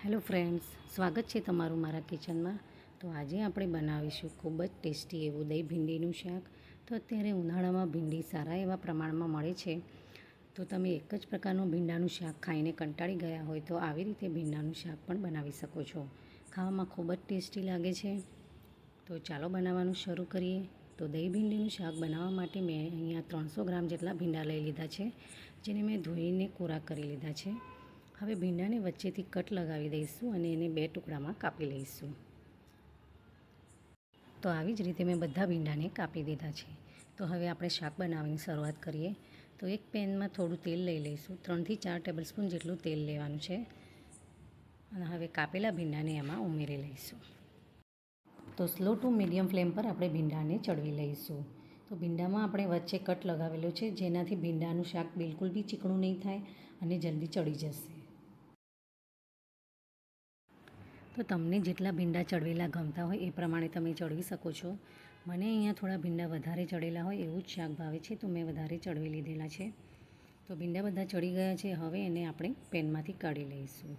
Hello friends, સ્વાગત છે તમારું મારા કિચનમાં। તો આજે આપણે બનાવીશું ખૂબ જ ટેસ્ટી એવું દહીં ભીંડીનું શાક। તો અત્યારે ઉનાળામાં ભીંડી સારા એવા પ્રમાણમાં મળે છે। તો તમે એક જ પ્રકારનું ભીંડાનું શાક ખાઈને કંટાળી ગયા હોય તો આવી રીતે ભીંડાનું શાક પણ બનાવી શકો છો। ખાવામાં ખૂબ જ ટેસ્ટી લાગે છે। તો ચાલો બનાવવાનું શરૂ કરીએ। તો દહીં ભીંડીનું શાક બનાવવા માટે મેં અહીંયા 300 ગ્રામ જેટલા ભીંડા લઈ લીધા છે, જેને મેં ધોઈને કોરા કરી લીધા છે। હવે ભીંડાને વચ્ચેથી કટ લગાવી દઈશું અને એને 2 ટુકડામાં કાપી લઈશું। તો આવી જ રીતે મેં બધા ભીંડાને કાપી દીધા છે। તો હવે આપણે શાક બનાવવાની શરૂઆત કરીએ। તો એક પેનમાં થોડું તેલ લઈ લઈશું। 3 થી 4 ટેબલસ્પૂન જેટલું તેલ લેવાનું છે અને હવે કાપેલા ભીંડાને એમાં ઉમેરી લઈશું। તો સ્લો ટુ મીડિયમ ફ્લેમ પર આપણે ભીંડાને ચડવી લઈશું। તો ભીંડામાં આપણે વચ્ચે કટ લગાવેલો છે, જેનાથી ભીંડાનું શાક બિલકુલ બી ચીકણું નહીં થાય અને જલ્દી ચડી જશે। તો તમને જેટલા ભીંડા ચડવેલા ગમતા હોય એ પ્રમાણે તમે ચડવી શકો છો। મને અહીંયા થોડા ભીંડા વધારે ચડેલા હોય એવું જ શાક ભાવે છે, તો મેં વધારે ચડવી લીધેલા છે। તો ભીંડા બધા ચડી ગયા છે, હવે એને આપણે પેનમાંથી કાઢી લઈશું।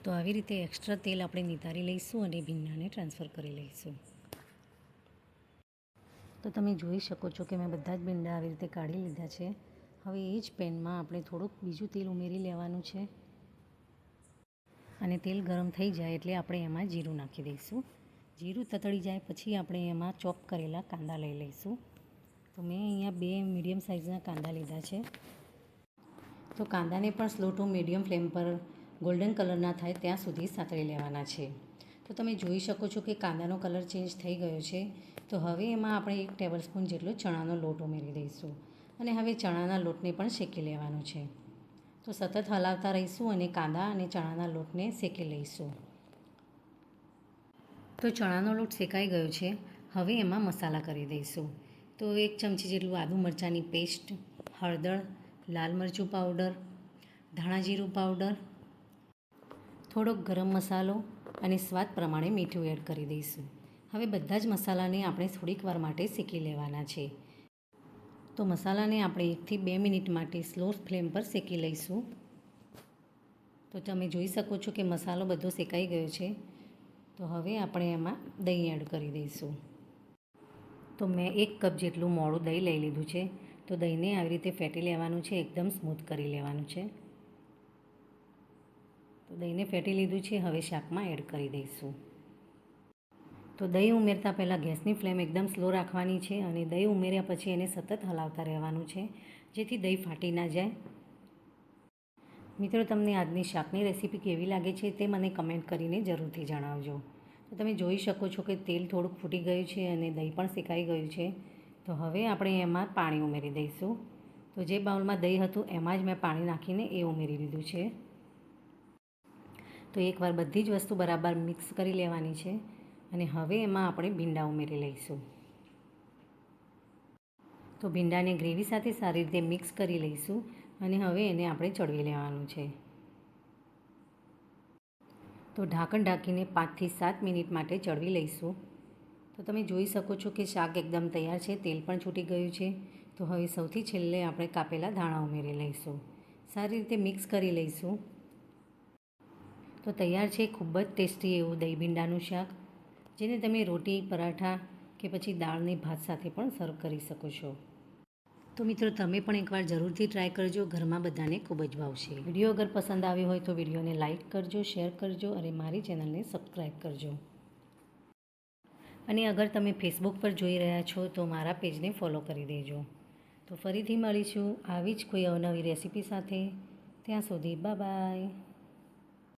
તો આવી રીતે એક્સ્ટ્રા તેલ આપણે નિતારી લઈશું અને ભીંડાને ટ્રાન્સફર કરી લઈશું। તો તમે જોઈ શકો છો કે મેં બધા જ ભીંડા આવી રીતે કાઢી લીધા છે। હવે એ જ પેનમાં આપણે થોડુંક બીજું તેલ ઉમેરી લેવાનું છે અને તેલ ગરમ થઈ જાય એટલે આપણે એમાં જીરું નાખી દઈશું। જીરું તતળી જાય પછી આપણે એમાં ચોપ કરેલા કાંદા લઈ લઈશું। તો મેં અહીંયા 2 મીડિયમ સાઇઝના કાંદા લીધા છે। તો કાંદાને પણ સ્લો ટુ મીડિયમ ફ્લેમ પર ગોલ્ડન કલરના થાય ત્યાં સુધી સાતળી લેવાના છે। તો તમે જોઈ શકો છો કે કાંદાનો કલર ચેન્જ થઈ ગયો છે। તો હવે એમાં આપણે 1 ટેબલસ્પૂન જેટલો ચણાનો લોટ ઉમેરી દઈશું અને હવે ચણાના લોટને પણ શેકી લેવાનો છે। તો સતત હલાવતા રહીશું અને કાંદા અને ચણાના લોટને શેકી લઈશું। તો ચણાનો લોટ શેકાઈ ગયો છે, હવે એમાં મસાલા કરી દઈશું। તો 1 ચમચી જેટલું આદુ મરચાંની પેસ્ટ, હળદર, લાલ મરચું પાવડર, ધાણા જીરું પાવડર, થોડોક ગરમ મસાલો અને સ્વાદ પ્રમાણે મીઠું એડ કરી દઈશું। હવે બધા જ મસાલાને આપણે થોડીક વાર માટે શેકી લેવાના છે। તો મસાલાને આપણે 1 થી 2 મિનિટ માટે સ્લો ફ્લેમ પર શેકી લઈશું। તો તમે જોઈ શકો છો કે મસાલો બધો શેકાઈ ગયો છે। તો હવે આપણે એમાં દહીં એડ કરી દઈશું। તો મેં 1 કપ જેટલું મોળું દહીં લઈ લીધું છે। તો દહીંને આવી રીતે ફેટી લેવાનું છે, એકદમ સ્મૂથ કરી લેવાનું છે। તો દહીંને ફેટી લીધું છે, હવે શાકમાં એડ કરી દઈશું। તો દહીં ઉમેરતા પહેલાં ગેસની ફ્લેમ એકદમ સ્લો રાખવાની છે અને દહીં ઉમેર્યા પછી એને સતત હલાવતા રહેવાનું છે, જેથી દહીં ફાટી ના જાય। મિત્રો, તમને આજની શાકની રેસીપી કેવી લાગે છે તે મને કમેન્ટ કરીને જરૂરથી જણાવજો। તો તમે જોઈ શકો છો કે તેલ થોડુંક ફૂટી ગયું છે અને દહીં પણ શેકાઈ ગયું છે। તો હવે આપણે એમાં પાણી ઉમેરી દઈશું। તો જે બાઉલમાં દહીં હતું એમાં જ મેં પાણી નાખીને એ ઉમેરી દીધું છે। તો એકવાર બધી જ વસ્તુ બરાબર મિક્સ કરી લેવાની છે અને હવે એમાં આપણે ભીંડા ઉમેરી લઈશું। તો ભીંડાને ગ્રેવી સાથે સારી રીતે મિક્સ કરી લઈશું અને હવે એને આપણે ચડવી લેવાનું છે। તો ઢાંકણ ઢાંકીને 5 થી 7 મિનિટ માટે ચડવી લઈશું। તો તમે જોઈ શકો છો કે શાક એકદમ તૈયાર છે, તેલ પણ છૂટી ગયું છે। તો હવે સૌથી છેલ્લે આપણે કાપેલા ધાણા ઉમેરી લઈશું, સારી રીતે મિક્સ કરી લઈશું। તો તૈયાર છે ખૂબ જ ટેસ્ટી એવું દહીં ભીંડાનું શાક, જેને તમે રોટી, પરાઠા કે પછી દાળને ભાત સાથે પણ સર્વ કરી શકો છો। તો મિત્રો, તમે પણ એકવાર જરૂરથી ટ્રાય કરજો, ઘરમાં બધાને ખૂબ જ ભાવશે। વિડીયો અગર પસંદ આવ્યો હોય તો વિડીયોને લાઇક કરજો, શેર કરજો અને મારી ચેનલને સબસ્ક્રાઈબ કરજો। અને અગર તમે ફેસબુક પર જોઈ રહ્યા છો તો મારા પેજને ફોલો કરી દેજો। તો ફરીથી મળીશું આવી જ કોઈ અવનવી રેસીપી સાથે। ત્યાં સુધી બાય બાય।